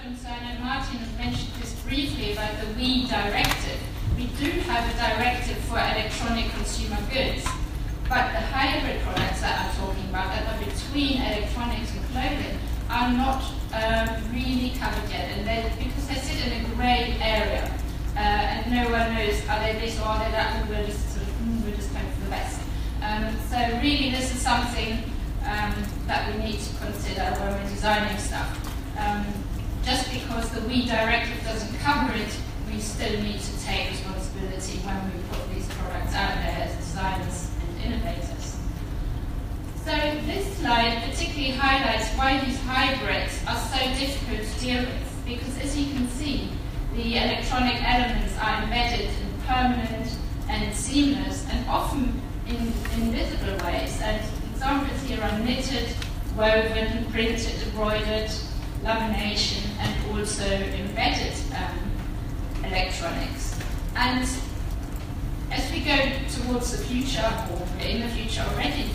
concern, and Martin has mentioned this briefly about the WE directive. We do have a directive for electronic consumer goods, but the hybrid products that I'm talking about, that are between electronics and clothing, are not really covered yet, and because they sit in a grey area, and no one knows, are they this or are they that, and we're just going for the best. So really this is something that we need to consider when we're designing stuff. Just because the WE directive doesn't cover it, we still need to take responsibility when we put these products out there as designers and innovators. So this slide particularly highlights why these hybrids are so difficult to deal with, because as you can see, the electronic elements are embedded in permanent and seamless and often in invisible ways. And examples here are knitted, woven, printed, embroidered, lamination, and also embedded electronics. And as we go towards the future, or we're in the future already,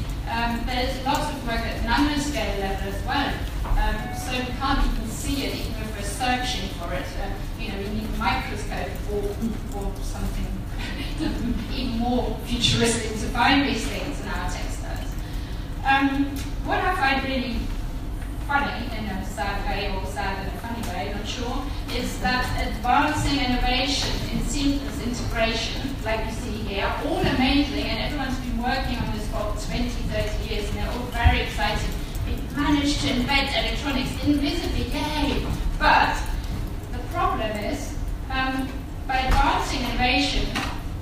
there's lots of work at nanoscale level as well. So we can't even see it, even if we're searching for it. We need a microscope or something even more futuristic to find these things in our textiles. What I find really funny, in a sad way, or sad in a funny way, not sure, is that advancing innovation in seamless integration, like you see here, are all amazing, and everyone's been working on this for 20, 30 years, and they're all very excited. We've managed to embed electronics invisibly, yay! But the problem is, by advancing innovation,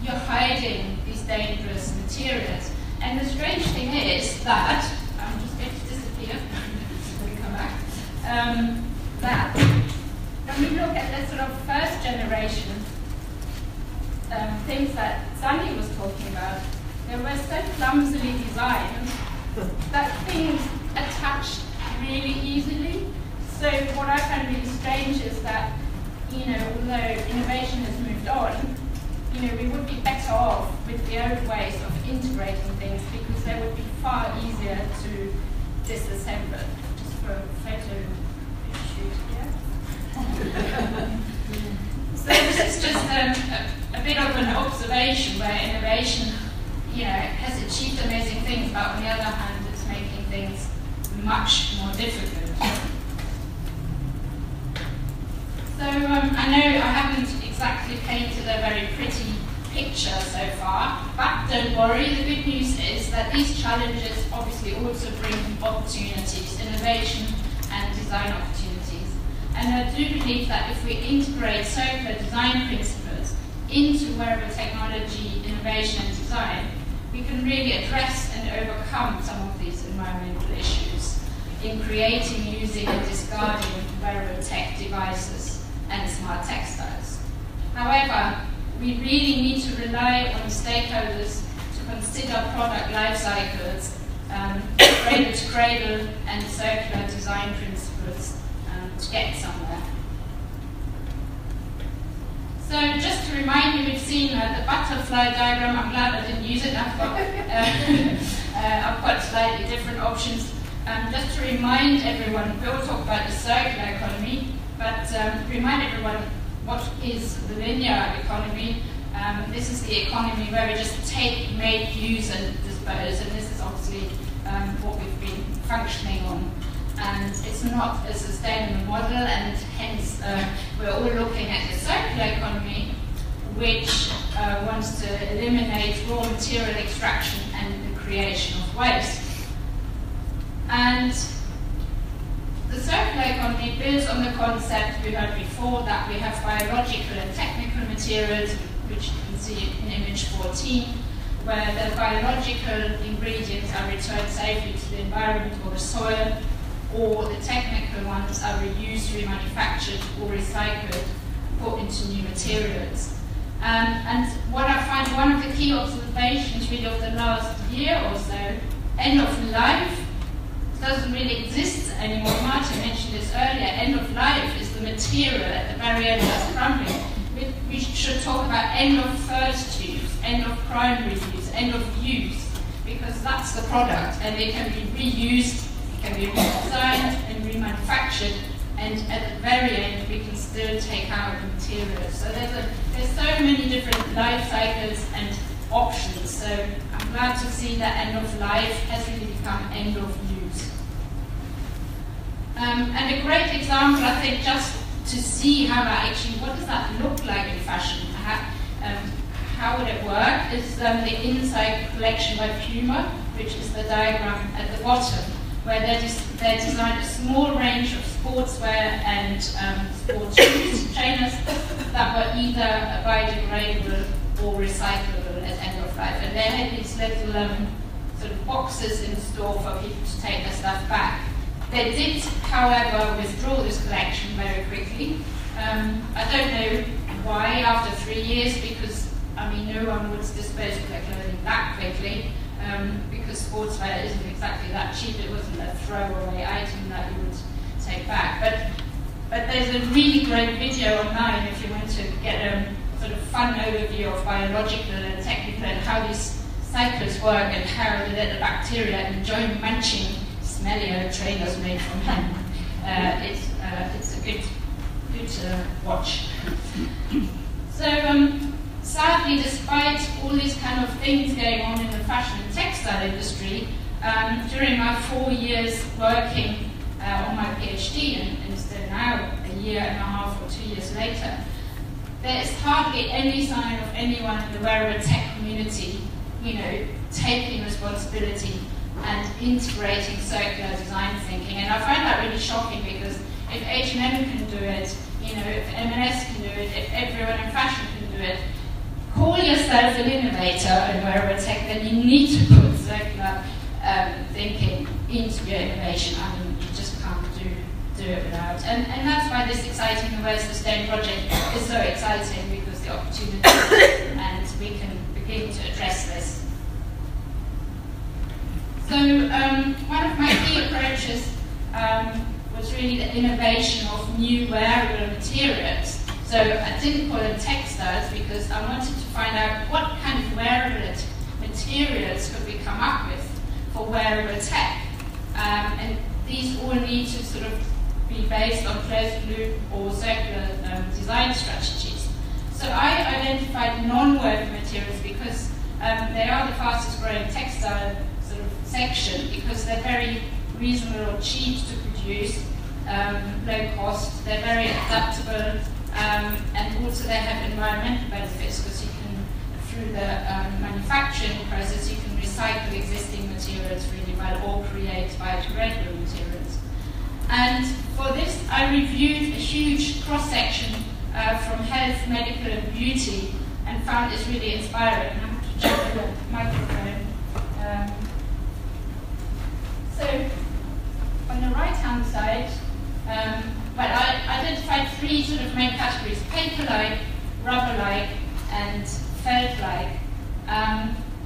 you're hiding these dangerous materials. And the strange thing is that, I'm just going to disappear, let me come back, that when we look at the sort of first generation things that Sandy was talking about, they were so clumsily designed that things attached really easily. So what I find really strange is that, although innovation has moved on, we would be better off with the old ways of integrating things, because they would be far easier to disassemble. Just for a photo shoot here. So this is just a bit of an observation where innovation, has achieved amazing things, but on the other hand, it's making things much more difficult. So I know I haven't exactly painted a very pretty picture so far, but don't worry, the good news is that these challenges obviously also bring opportunities, innovation and design opportunities. And I do believe that if we integrate circular design principles into wearable technology, innovation and design, we can really address and overcome some of these environmental issues in creating, using and discarding wearable tech devices and smart textiles. However, we really need to rely on stakeholders to consider product life cycles, cradle to cradle and circular design principles to get somewhere. So just to remind you, we've seen the butterfly diagram. I'm glad I didn't use it. I've got slightly different options. Just to remind everyone, we'll talk about the circular economy, but remind everyone what is the linear economy. This is the economy where we just take, make, use and dispose, and this is obviously what we've been functioning on. And it's not a sustainable model, and hence we're all looking at the circular economy, which wants to eliminate raw material extraction and the creation of waste. And the circular economy builds on the concept we heard before that we have biological and technical materials, which you can see in image 14, where the biological ingredients are returned safely to the environment or the soil, or the technical ones are reused, remanufactured, or recycled, put into new materials. And what I find one of the key observations really of the last year or so, end of life doesn't really exist anymore. Martin mentioned this earlier. End of life is the material at the very end that's crumbling. We should talk about end of first use, end of primary use, end of use, because that's the product, and it can be reused, it can be redesigned and remanufactured and at the very end we can still take out the materials. So there's so many different life cycles and options. So I'm glad to see that end of life has really become end of use. And a great example, I think, just to see how that actually, what does that look like in fashion? How would it work? Is the Inside collection by Puma, which is the diagram at the bottom, where they designed a small range of sportswear and sports shoes, trainers that were either biodegradable or recyclable at end of life. And they had these little sort of boxes in the store for people to take their stuff back. They did, however, withdraw this collection very quickly. I don't know why after 3 years, because I mean no one would dispose of their clothing that quickly, because sportswear isn't exactly that cheap. It wasn't a throwaway item that you would take back. But there's a really great video online if you want to get a sort of fun overview of biological and technical and how these cycles work and how the little bacteria enjoy munching smelly old trainers made from hemp. It's a good watch. So sadly, despite all these kind of things going on in the fashion and textile industry, during my 4 years working on my PhD, and still now, a year and a half or 2 years later, there is hardly any sign of anyone in the wearable tech community, taking responsibility and integrating circular design thinking. And I find that really shocking, because if H&M can do it, if M&S can do it, if everyone in fashion can do it, call yourself an innovator in wearable tech, then you need to put circular thinking into your innovation. I mean, you just can't do it without. And that's why this exciting and well sustained project is so exciting, because the opportunity and we can begin to address this. So one of my key approaches was really the innovation of new wearable materials. So I didn't call them textiles, because I wanted to find out what kind of wearable materials could we come up with for wearable tech. And these all need to sort of be based on closed loop or circular design strategies. So I identified non-woven materials because they are the fastest growing textile sort of section, because they're very reasonable or cheap to produce, low cost, they're very adaptable, and also they have environmental benefits, because you can, through the manufacturing process, you can recycle existing materials really well or create biodegradable materials. And for this, I reviewed a huge cross-section from health, medical, and beauty, and found this really inspiring. I have to check the microphone. So, on the right-hand side, I identified 3 sort of main categories: paper-like, rubber-like, and felt-like.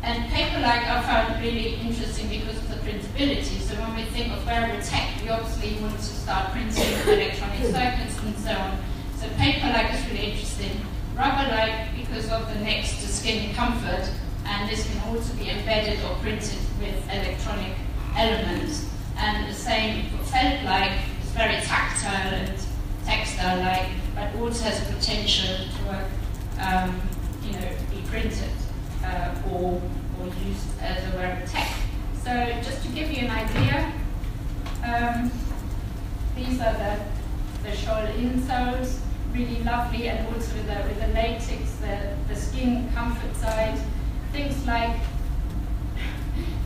And paper-like I found really interesting because of the printability. So when we think of wearable tech, we obviously want to start printing electronic circuits and so on. So paper-like is really interesting. Rubber-like because of the next to skin comfort, and this can also be embedded or printed with electronic elements. And the same for felt-like, it's very tactile and textile-like, but also has a potential to work, be printed or used as a wearable tech. So just to give you an idea, these are the shawl insoles, really lovely, and also with the latex, the skin comfort side. Things like,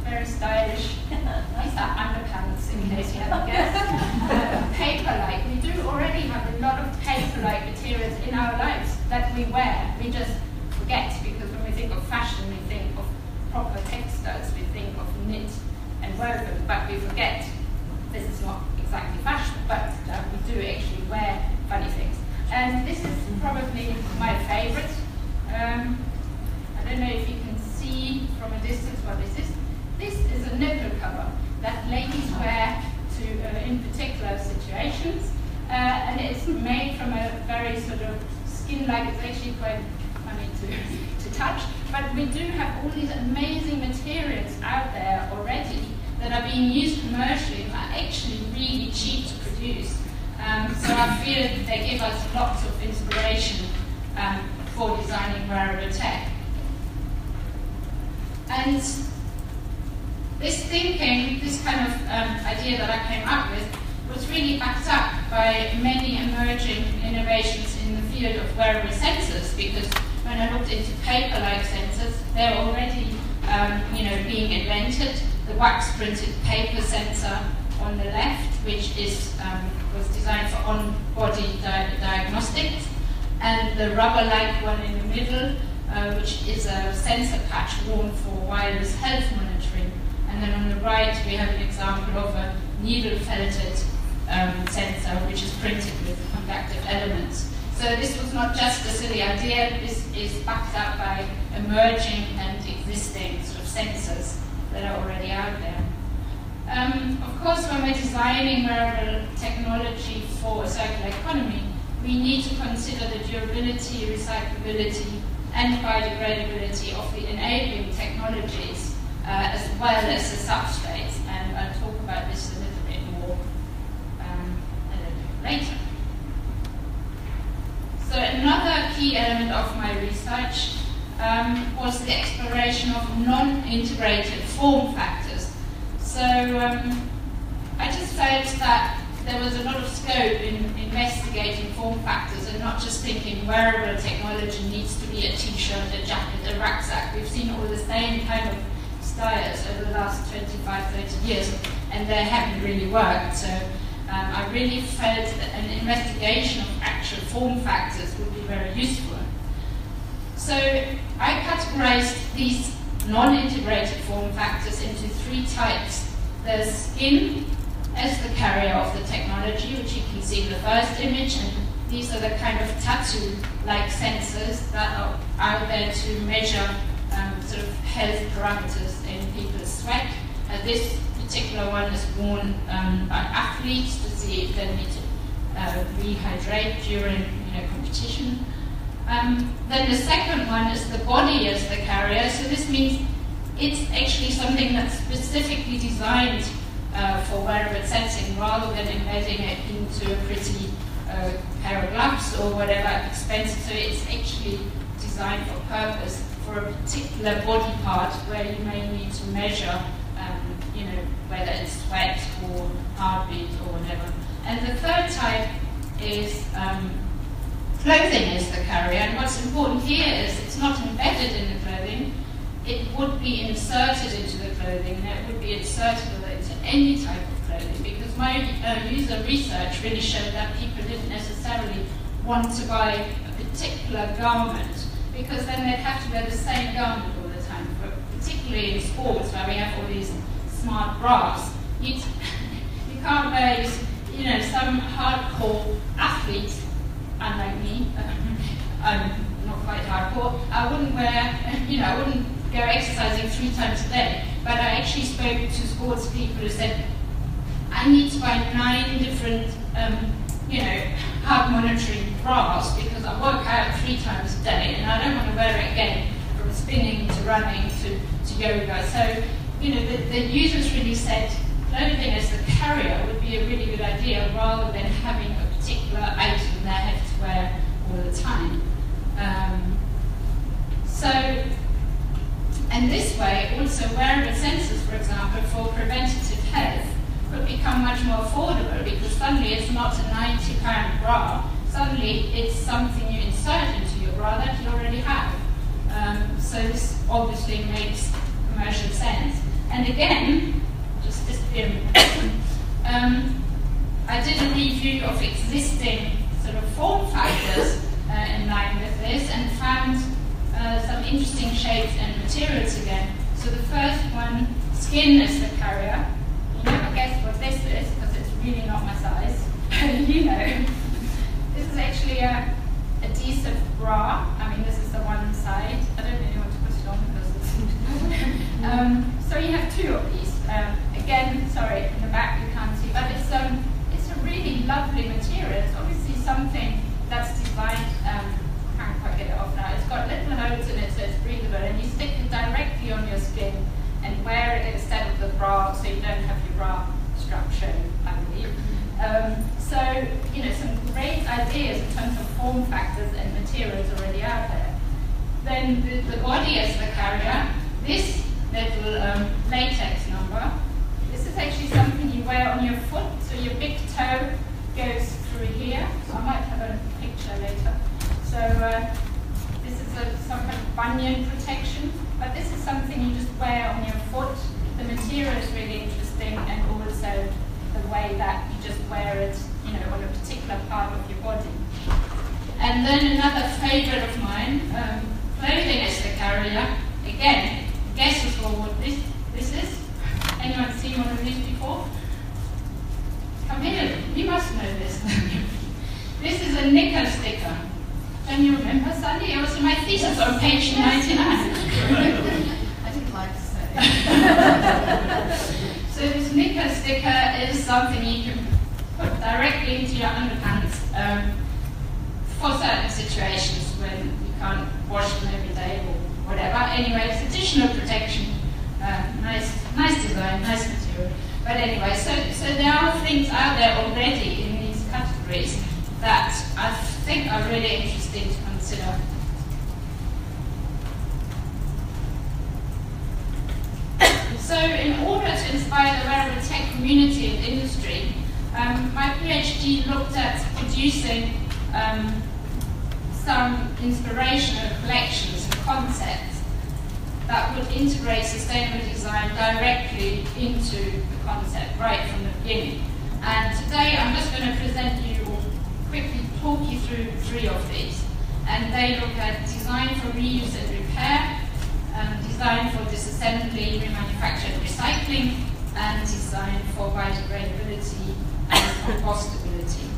very stylish, these are underpants in case you haven't guessed. Paper-like, we do already have a lot of paper-like materials in our lives that we wear. We just forget, because when we think of fashion, we think of proper textiles, we think of knit and woven, but we forget this is not exactly fashion, but we do actually wear funny things. And this is probably my favorite. I don't know if you can see from a distance what this is. This is a nipple cover that ladies wear to, in particular situations, and it's made from a very sort of skin-like. It's actually quite funny to touch, but we do have all these amazing materials out there already that are being used commercially and are actually really cheap to produce. So I feel they give us lots of inspiration for designing wearable tech. And this thinking, this kind of idea that I came up with, was really backed up by many emerging innovations in the field of wearable sensors, because when I looked into paper-like sensors, they're already being invented. The wax-printed paper sensor on the left, which was designed for on-body diagnostics, and the rubber-like one in the middle, which is a sensor patch worn for wireless health monitoring. And then on the right, we have an example of a needle-felted sensor, which is printed with conductive elements. So this was not just a silly idea, this is backed up by emerging and existing sort of sensors that are already out there. Of course, when we're designing wearable technology for a circular economy, we need to consider the durability, recyclability, and biodegradability of the enabling technologies, as well as the substrates. And I'll talk about this a little bit more a little bit later. So another key element of my research was the exploration of non-integrated form factors. So I just felt that there was a lot of scope in investigating form factors and not just thinking wearable technology needs to be a t-shirt, a jacket, a rucksack. We've seen all the same kind of styles over the last 25, 30 years, and they haven't really worked. So I really felt that an investigation of actual form factors would be very useful. So I categorized these non-integrated form factors into three types. There's skin as the carrier of the technology, which you can see in the first image, and these are the kind of tattoo-like sensors that are out there to measure sort of health parameters in people's sweat. This particular one is worn by athletes to see if they need to rehydrate during competition. Then the second one is the body as the carrier. So this means it's actually something that's specifically designed for wearable sensing, rather than embedding it into a pretty pair of gloves or whatever expensive. So it's actually designed for purpose for a particular body part where you may need to measure, whether it's sweat or heartbeat or whatever. And the third type is clothing as the carrier. And what's important here is it's not embedded in the clothing. It would be inserted into the clothing, and it would be insertable into any type of clothing, because my user research really showed that people didn't necessarily want to buy a particular garment, because then they'd have to wear the same garment all the time. But particularly in sports, where we have all these smart bras, you can't wear, some hardcore athletes, unlike me, I'm not quite hardcore, I wouldn't wear, I wouldn't go exercising 3 times a day. But I actually spoke to sports people who said, I need to buy 9 different, heart monitoring bras because I work out 3 times a day and I don't want to wear it again, from spinning to running to yoga. So, the users really said clothing as the carrier would be a really good idea, rather than having a particular item they have to wear all the time. And this way, also wearable sensors, for example, for preventative health could become much more affordable, because suddenly it's not a £90 bra, suddenly it's something you insert into your bra that you already have. So this obviously makes commercial sense. And again, just disappearing, I did a review of existing sort of form factors in line with this, and found some interesting shapes and materials again. So the first one, skin as the carrier. You never guess what this is, because it's really not my size. This is actually a adhesive bra. I mean, this is the one side. I don't really want to put it on because it's so you have 2 of these. Again, sorry, in the back you can't see, but it's a really lovely material. It's obviously something that's designed. Can't quite get it off now. It's got little holes in it, so it's breathable, and you stick it directly on your skin and wear it instead of the bra, so you don't have your bra structure, I believe. So ideas in terms of form factors and materials already out there. Then the body as the carrier, this little latex number, this is actually something you wear on your foot, so your big toe goes through here. So I might have a picture later. So this is some kind of bunion protection, but this is something you just wear on your foot. The material is really interesting, and also the way that you just wear it, on a particular part of your body. And then another favorite of mine, clothing as the carrier. Again, guess as well what this is. Anyone seen one of these before? Come here, you must know this. This is a knicker sticker. Can you remember, Sandy? It was in my thesis on page 99. I didn't like to say. So this knicker sticker is something you can put directly into your underpants for certain situations when you can't wash them every day or whatever. Anyway, it's additional protection. Nice design, nice material. But anyway, so there are things out there already in these categories that I think are really interesting to consider. So in order to inspire the wearable tech community and industry, my PhD looked at producing some inspirational collections and concepts that would integrate sustainable design directly into the concept right from the beginning. And today I'm just going to present you or quickly talk you through 3 of these. And they look at design for reuse and repair, design for disassembly, remanufacture and recycling, and design for biodegradability and compostability.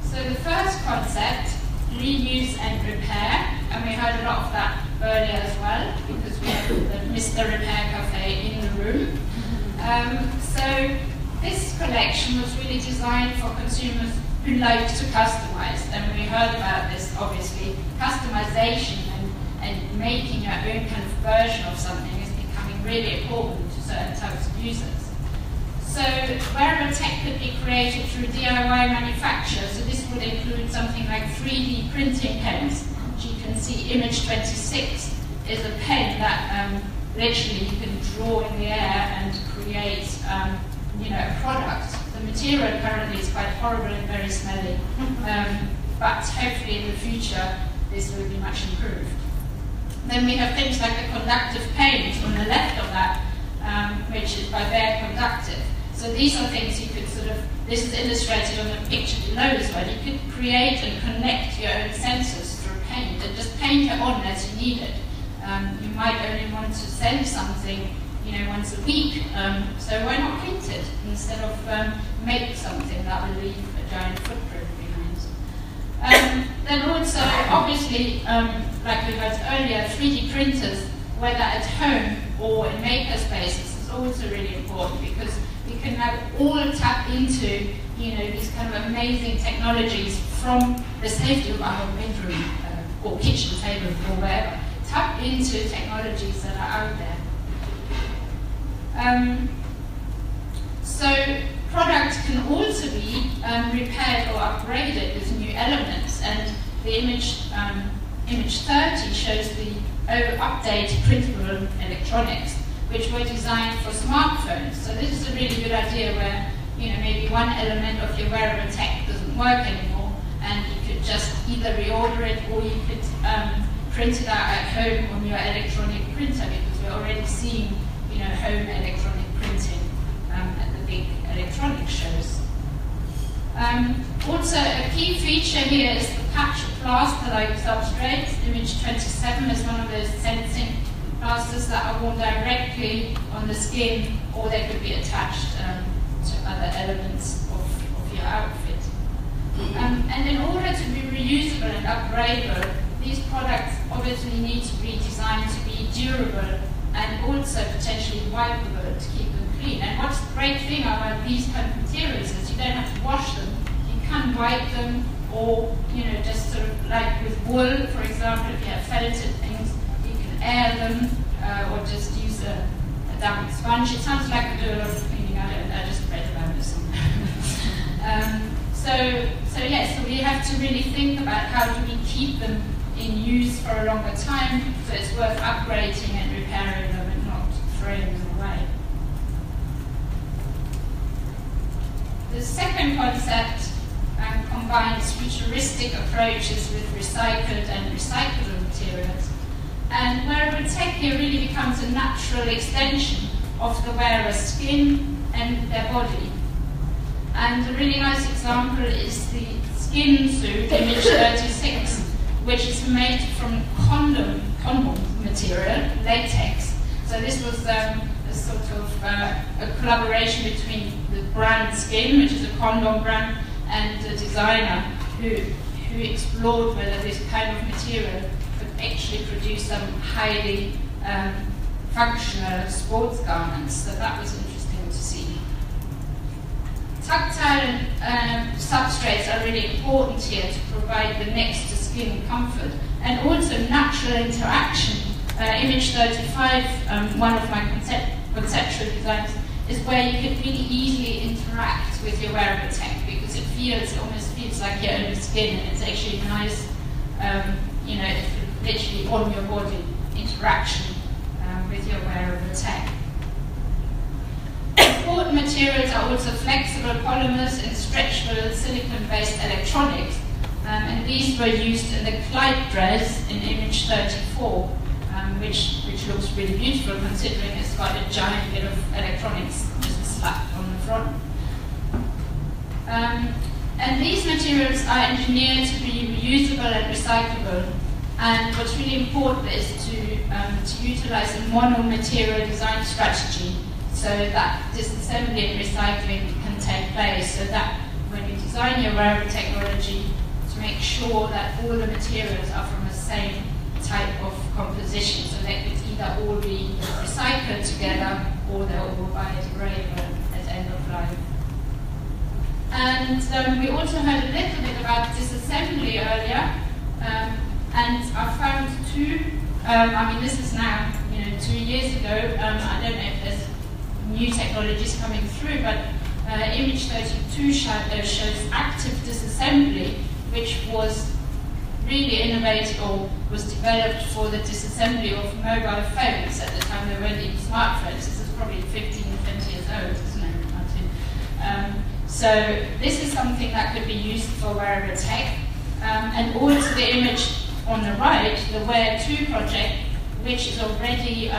So the first concept, reuse and repair, and we heard a lot of that earlier as well, because we have the Mr. Repair Cafe in the room. So this collection was really designed for consumers who like to customize, and we heard about this obviously. Customization and making your own kind of version of something is becoming really important to certain types of users. So wearable tech could be created through DIY manufacture, so this would include something like 3D printing pens. As you can see, image 26 is a pen that literally you can draw in the air and create a product. The material currently is quite horrible and very smelly, but hopefully in the future this will be much improved. Then we have things like the conductive paint on the left of that, which is by Bare Conductive. So these are things you could this is illustrated on the picture below as well. You could create and connect your own sensors through paint and just paint it on as you need it. You might only want to send something once a week, so why not print it instead of make something that will leave a giant footprint behind. Then also, obviously, like we heard earlier, 3D printers, whether at home or in makerspaces, is also really important because we can now all tap into these kind of amazing technologies from the safety of our bedroom or kitchen table or wherever. Tap into technologies that are out there. So products can also be repaired or upgraded with new elements, and the image 30 shows the updated printable electronics, which were designed for smartphones. So this is a really good idea where maybe one element of your wearable tech doesn't work anymore, and you could just either reorder it or you could print it out at home on your electronic printer, because we're already seeing home electronic printing at the big electronic shows. Also, a key feature here is the patch plaster-like substrates. Image 27 is one of those sensing plasters that are worn directly on the skin, or they could be attached to other elements of your outfit. And in order to be reusable and upgradable, these products obviously need to be designed to be durable and also potentially wipeable to keep them clean. And what's the great thing about these kind of materials is you don't have to wash them. You can wipe them, or just sort of like with wool, for example, if you have felted things, you can air them or just use a damp sponge. It sounds like we do a lot of cleaning. I just read about this somewhere. Yes, so we have to really think about how do we keep them in use for a longer time, so it's worth upgrading and repairing them and not throwing them away. The second concept combines futuristic approaches with recycled and recyclable materials. And wearable tech here really becomes a natural extension of the wearer's skin and their body. And a really nice example is the skin suit, image 36, which is made from condom material, latex. So this was a sort of a collaboration between the brand Skin, which is a condom brand, and the designer who explored whether this kind of material could actually produce some highly functional sports garments. So that was interesting to see. Tactile substrates are really important here to provide the next to skin comfort and also natural interaction. Image 35, one of my conceptual designs, is where you can really easily interact with your wearable tech because it almost feels like your own skin, and it's actually nice, literally on your body interaction with your wearable tech. Important materials are also flexible polymers and stretchable silicon-based electronics, and these were used in the Clyde dress in image 34. Which looks really beautiful considering it's got a giant bit of electronics just slapped on the front. And these materials are engineered to be reusable and recyclable. And what's really important is to utilize a mono-material design strategy so that disassembly and recycling can take place, so that when you design your wearable technology, to make sure that all the materials are from the same type of composition, so they could either all be recycled together or they're all biodegradable at the end of life. And we also heard a little bit about disassembly earlier, and I found two. This is now 2 years ago. I don't know if there's new technologies coming through, but image 32 shows active disassembly, which was really innovative or was developed for the disassembly of mobile phones. At the time there weren't even smartphones. This is probably 15, 20 years old, isn't it? So this is something that could be used for wearable tech. And also the image on the right, the Wear 2 project, which is already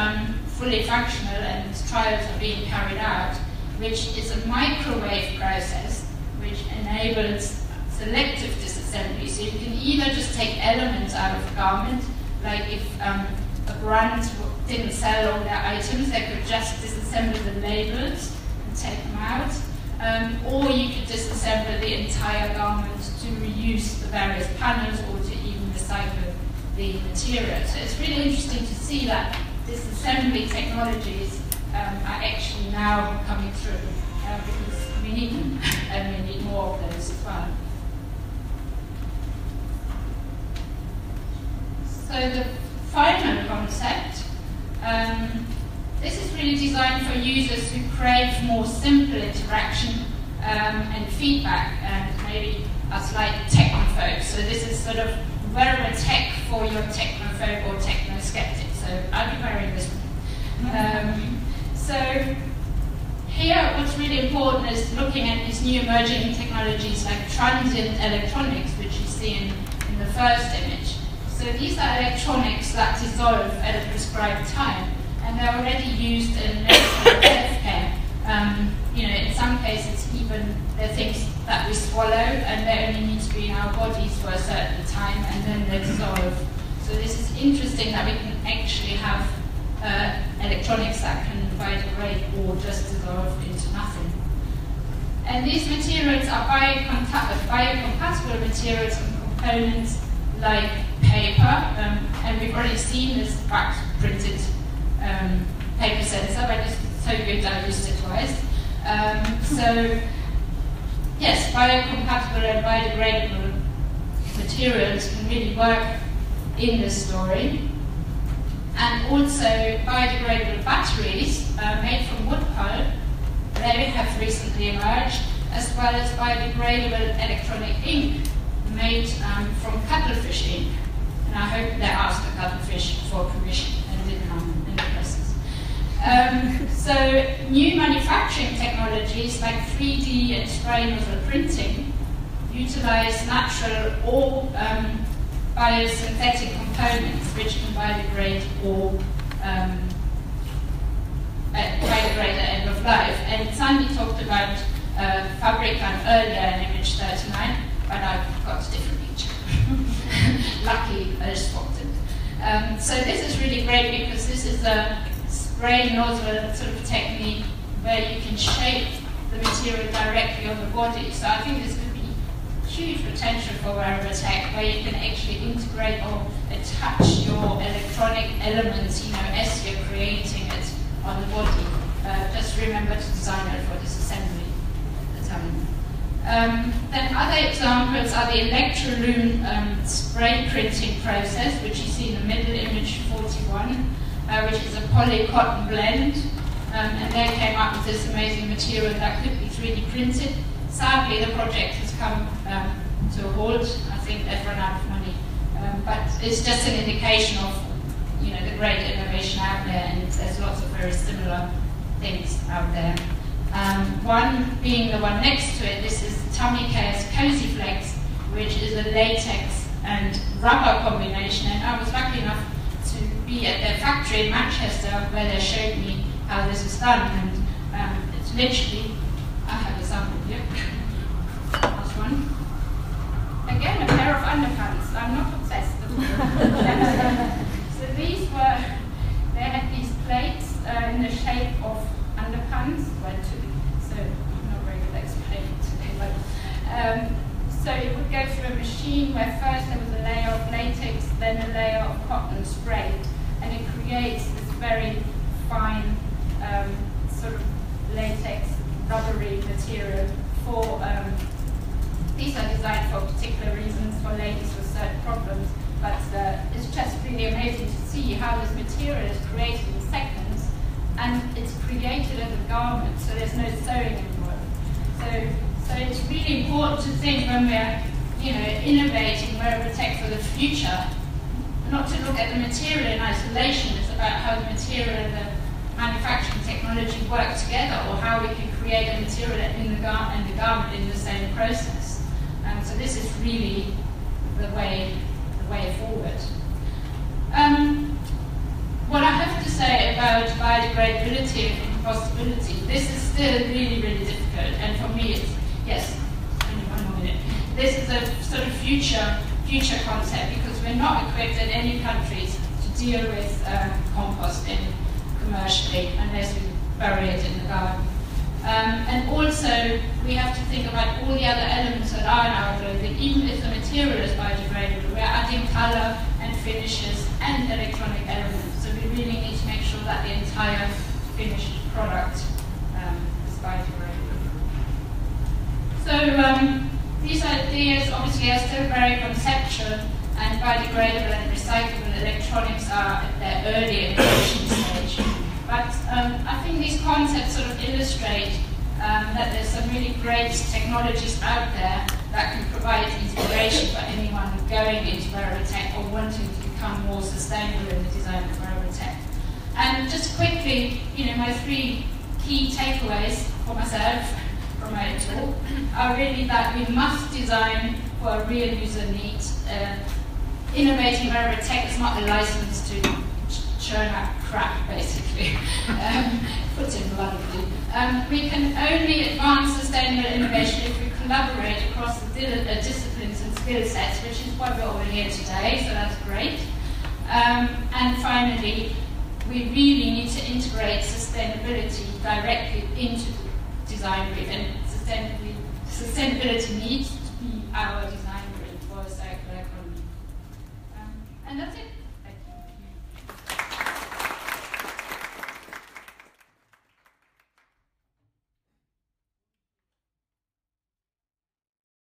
fully functional and trials are being carried out, which is a microwave process which enables selective disassembly. So you can either just take elements out of a garment, like if a brand didn't sell all their items, they could just disassemble the labels and take them out, or you could disassemble the entire garment to reuse the various panels or to even recycle the material. So it's really interesting to see that disassembly technologies are actually now coming through because we need them and we need more of those as well. So the final concept, this is really designed for users who crave more simple interaction and feedback, and maybe us like technophobes. So this is sort of wearable tech for your technophobe or techno-skeptic. So I'll be wearing this one. So here what's really important is looking at these new emerging technologies like transient electronics, which you see in the first image. So these are electronics that dissolve at a prescribed time, and they're already used in medical healthcare. In some cases, even they're things that we swallow, and they only need to be in our bodies for a certain time, and then they dissolve. So this is interesting that we can actually have electronics that can biodegrade or just dissolve into nothing. And these materials are biocompatible materials and components like paper, and we've already seen this back-printed paper sensor, but it's so good I used it twice. So yes, biocompatible and biodegradable materials can really work in this story. And also biodegradable batteries made from wood pulp, they have recently emerged, as well as biodegradable electronic ink made from cuttlefish ink. And I hope they asked the cuttlefish for permission and didn't come in the process. So new manufacturing technologies like 3D and spray nozzle printing utilize natural or biosynthetic components which can biodegrade or biodegrade at end of life. And Sandy talked about Fabricant earlier in image 39, but I've got a different picture. Lucky I spotted. So this is really great because this is a spray nozzle sort of technique where you can shape the material directly on the body. So I think this could be huge potential for wearable tech, where you can actually integrate or attach your electronic elements, as you're creating it on the body. Just remember to design it for disassembly at the time. Then other examples are the electrolume spray printing process, which you see in the middle, image 41, which is a poly-cotton blend. And they came up with this amazing material that could be 3D printed. Sadly, the project has come to a halt. I think they've run out of money. But it's just an indication of the great innovation out there, and there's lots of very similar things out there. One being the one next to it, this is Tummy Care's Cozy Flex, which is a latex and rubber combination. And I was lucky enough to be at their factory in Manchester where they showed me how this is done. And it's literally, I have a sample here. Last one. Again, a pair of underpants. I'm not obsessed. So they had these plates in the shape of underpants. So I'm not very good at explaining today, but so it would go through a machine where first there was a layer of latex, then a layer of cotton sprayed, and it creates this very fine sort of latex rubbery material for these are designed for particular reasons for ladies with certain problems, but it's just really amazing to see how this material is created in seconds, and it's created as a garment, so there's no sewing involved. So it's really important to think when we're innovating wearable tech for the future, not to look at the material in isolation. It's about how the material and the manufacturing technology work together, or how we can create a material in the garment in the same process. So this is really the way forward. What I have to say about biodegradability and compostability, this is still really, really difficult. And for me, it's, yes, only one more minute. This is a sort of future concept, because we're not equipped in any countries to deal with composting commercially unless we bury it in the garden. And also, we have to think about all the other elements that are in our clothing. Even if the material is biodegradable, we're adding colour and finishes and electronic elements. So we really need to make sure that the entire finished product is biodegradable. So these ideas obviously are still very conceptual, and biodegradable and recyclable electronics are at their early innovation stage. But I think these concepts sort of illustrate that there's some really great technologies out there that can provide inspiration for anyone going into wearable tech or wanting to become more sustainable in the design of wearable tech. And just quickly, my 3 key takeaways for myself from my talk are really that we must design for a real user need. Innovating wearable tech is not a license to churn out crap, basically, put it bluntly. We can only advance sustainable innovation if we collaborate across the disciplines and skill sets, which is why we're all here today, so that's great. And finally, we really need to integrate sustainability directly into the design brief, and sustainability needs to be our design brief for a circular economy. And that's it.